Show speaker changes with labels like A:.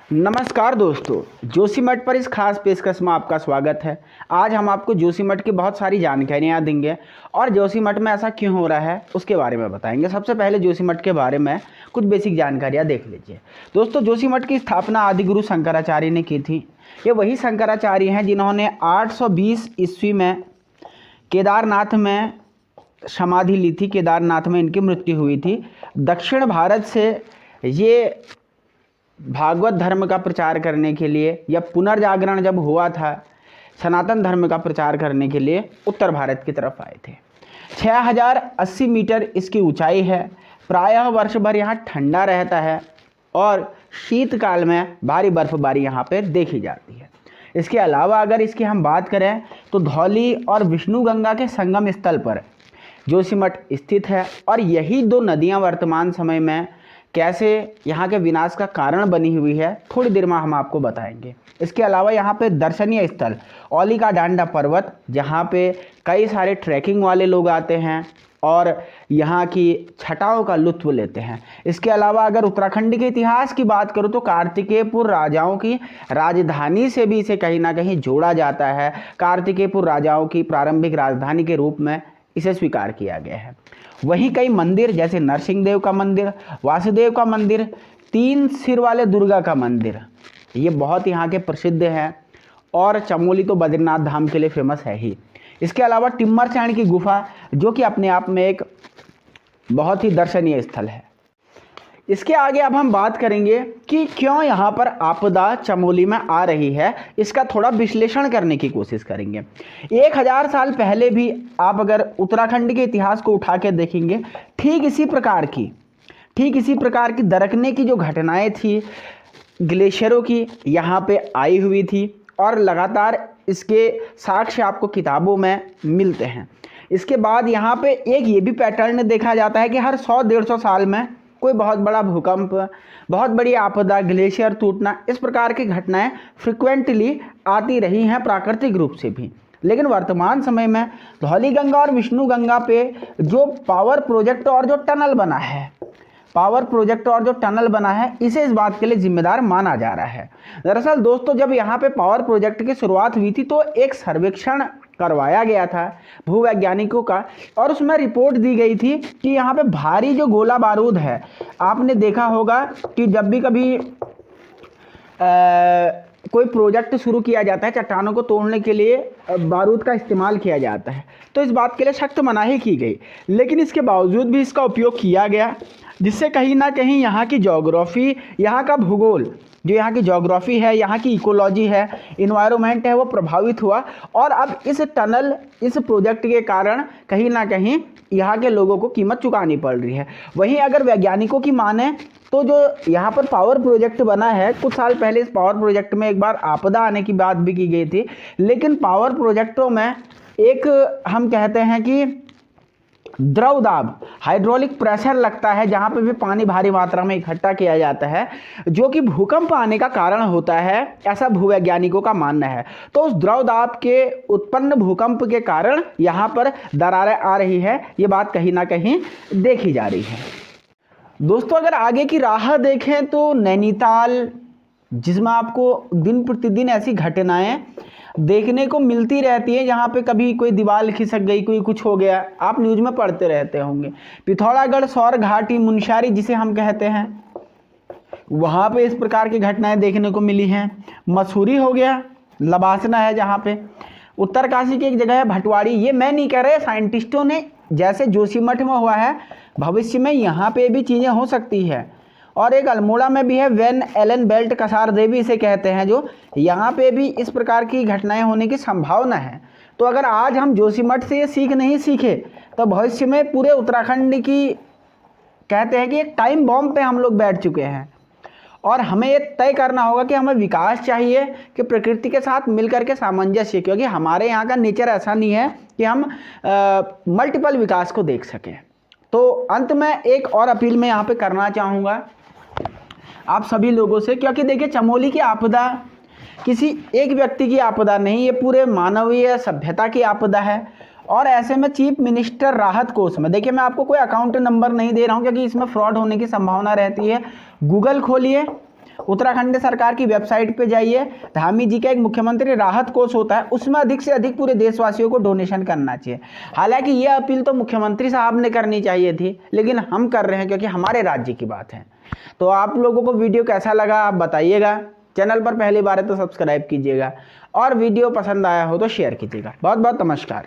A: नमस्कार दोस्तों, जोशीमठ पर इस खास पेशकश में आपका स्वागत है। आज हम आपको जोशीमठ की बहुत सारी जानकारियाँ देंगे और जोशीमठ में ऐसा क्यों हो रहा है उसके बारे में बताएंगे। सबसे पहले जोशीमठ के बारे में कुछ बेसिक जानकारियाँ देख लीजिए। दोस्तों, जोशीमठ की स्थापना आदिगुरु शंकराचार्य ने की थी। ये वही शंकराचार्य हैं जिन्होंने 820 ईस्वी में केदारनाथ में समाधि ली थी। केदारनाथ में इनकी मृत्यु हुई थी। दक्षिण भारत से ये भागवत धर्म का प्रचार करने के लिए या पुनर्जागरण जब हुआ था सनातन धर्म का प्रचार करने के लिए उत्तर भारत की तरफ आए थे। 6080 मीटर इसकी ऊंचाई है। प्रायः वर्ष भर यहाँ ठंडा रहता है और शीतकाल में भारी बर्फबारी यहाँ पे देखी जाती है। इसके अलावा अगर इसकी हम बात करें तो धौली और विष्णु गंगा के संगम स्थल पर जोशीमठ स्थित है और यही दो नदियाँ वर्तमान समय में कैसे यहाँ के विनाश का कारण बनी हुई है थोड़ी देर में हम आपको बताएंगे। इसके अलावा यहाँ पे दर्शनीय स्थल औली का डांडा पर्वत, जहाँ पे कई सारे ट्रैकिंग वाले लोग आते हैं और यहाँ की छटाओं का लुत्फ लेते हैं। इसके अलावा अगर उत्तराखंड के इतिहास की बात करूँ तो कार्तिकेयपुर राजाओं की राजधानी से भी इसे कहीं ना कहीं जोड़ा जाता है। कार्तिकेयपुर राजाओं की प्रारंभिक राजधानी के रूप में इसे स्वीकार किया गया है। वहीं कई मंदिर जैसे नरसिंह देव का मंदिर, वासुदेव का मंदिर, 3 सिर वाले दुर्गा का मंदिर, ये बहुत यहाँ के प्रसिद्ध हैं। और चमोली तो बद्रीनाथ धाम के लिए फेमस है ही। इसके अलावा टिम्मरसैंण की गुफा जो कि अपने आप में एक बहुत ही दर्शनीय स्थल है। इसके आगे अब हम बात करेंगे कि क्यों यहाँ पर आपदा चमोली में आ रही है। इसका थोड़ा विश्लेषण करने की कोशिश करेंगे। 1000 साल पहले भी आप अगर उत्तराखंड के इतिहास को उठा के देखेंगे, ठीक इसी प्रकार की दरकने की जो घटनाएं थी ग्लेशियरों की यहाँ पे आई हुई थी और लगातार इसके साक्ष्य आपको किताबों में मिलते हैं। इसके बाद यहाँ पे एक ये भी पैटर्न देखा जाता है कि हर 100-150 साल में कोई बहुत बड़ा भूकंप, बहुत बड़ी आपदा, ग्लेशियर टूटना, इस प्रकार की घटनाएं फ्रिक्वेंटली आती रही हैं प्राकृतिक रूप से भी। लेकिन वर्तमान समय में धौली गंगा और विष्णु गंगा पे जो पावर प्रोजेक्ट और जो टनल बना है इसे इस बात के लिए जिम्मेदार माना जा रहा है। दरअसल दोस्तों, जब यहाँ पे पावर प्रोजेक्ट की शुरुआत हुई थी तो एक सर्वेक्षण करवाया गया था भूवैज्ञानिकों का और उसमें रिपोर्ट दी गई थी कि यहाँ पे भारी जो गोला बारूद है, आपने देखा होगा कि जब भी कभी कोई प्रोजेक्ट शुरू किया जाता है चट्टानों को तोड़ने के लिए बारूद का इस्तेमाल किया जाता है, तो इस बात के लिए सख्त मनाही की गई। लेकिन इसके बावजूद भी इसका उपयोग किया गया, जिससे कहीं ना कहीं यहाँ की ज्योग्राफी, यहाँ का भूगोल, जो यहाँ की ज्योग्राफी है, यहाँ की इकोलॉजी है, इन्वायरमेंट है, वो प्रभावित हुआ। और अब इस प्रोजेक्ट के कारण कहीं ना कहीं यहाँ के लोगों को कीमत चुकानी पड़ रही है। वहीं अगर वैज्ञानिकों की माने तो जो यहाँ पर पावर प्रोजेक्ट बना है, कुछ साल पहले इस पावर प्रोजेक्ट में एक बार आपदा आने की बात भी की गई थी। लेकिन पावर प्रोजेक्टों में एक हम कहते हैं कि द्रव दाब, हाइड्रोलिक प्रेशर लगता है, जहाँ पे भी पानी भारी मात्रा में इकट्ठा किया जाता है, जो कि भूकंप आने का कारण होता है, ऐसा भूवैज्ञानिकों का मानना है। तो उस द्रव दाब के उत्पन्न भूकंप के कारण यहाँ पर दरारें आ रही है, ये बात कहीं ना कहीं देखी जा रही है। दोस्तों, अगर आगे की राह देखें तो नैनीताल, जिसमें आपको दिन प्रतिदिन ऐसी घटनाएं देखने को मिलती रहती है, जहाँ पे कभी कोई दीवार खिसक गई, कोई कुछ हो गया, आप न्यूज़ में पढ़ते रहते होंगे। पिथौरागढ़, सौर घाटी, मुनस्यारी जिसे हम कहते हैं, वहाँ पे इस प्रकार की घटनाएं देखने को मिली हैं। मसूरी हो गया, लबासना है जहाँ पे। उत्तरकाशी की एक जगह है भटवाड़ी। ये मैं नहीं कह रहे, साइंटिस्टों ने, जैसे जोशीमठ में हुआ है, भविष्य में यहाँ पे भी चीज़ें हो सकती है। और एक अल्मोड़ा में भी है, वेन एलन बेल्ट, कसार देवी इसे कहते हैं, जो यहाँ पे भी इस प्रकार की घटनाएं होने की संभावना है। तो अगर आज हम जोशीमठ से ये सीख नहीं सीखे तो भविष्य में पूरे उत्तराखंड की, कहते हैं कि एक टाइम बॉम्ब पे हम लोग बैठ चुके हैं। और हमें ये तय करना होगा कि हमें विकास चाहिए कि प्रकृति के साथ मिलकर के सामंजस्य, क्योंकि हमारे यहाँ का नेचर ऐसा नहीं है कि हम मल्टीपल विकास को देख सकें। तो अंत में एक और अपील मैं यहाँ पे करना चाहूँगा आप सभी लोगों से, क्योंकि देखिए चमोली की आपदा किसी एक व्यक्ति की आपदा नहीं, ये पूरे मानवीय सभ्यता की आपदा है। और ऐसे में चीफ मिनिस्टर राहत कोष में, देखिए मैं आपको कोई अकाउंट नंबर नहीं दे रहा हूँ क्योंकि इसमें फ्रॉड होने की संभावना रहती है। गूगल खोलिए उत्तराखंड सरकार की वेबसाइट पे जाइए, धामी जी का एक मुख्यमंत्री राहत कोष होता है, उसमें अधिक से अधिक पूरे देशवासियों को डोनेशन करना चाहिए। हालांकि ये अपील तो मुख्यमंत्री साहब ने करनी चाहिए थी, लेकिन हम कर रहे हैं क्योंकि हमारे राज्य की बात है। तो आप लोगों को वीडियो कैसा लगा आप बताइएगा। चैनल पर पहली बार है तो सब्सक्राइब कीजिएगा और वीडियो पसंद आया हो तो शेयर कीजिएगा। बहुत बहुत नमस्कार।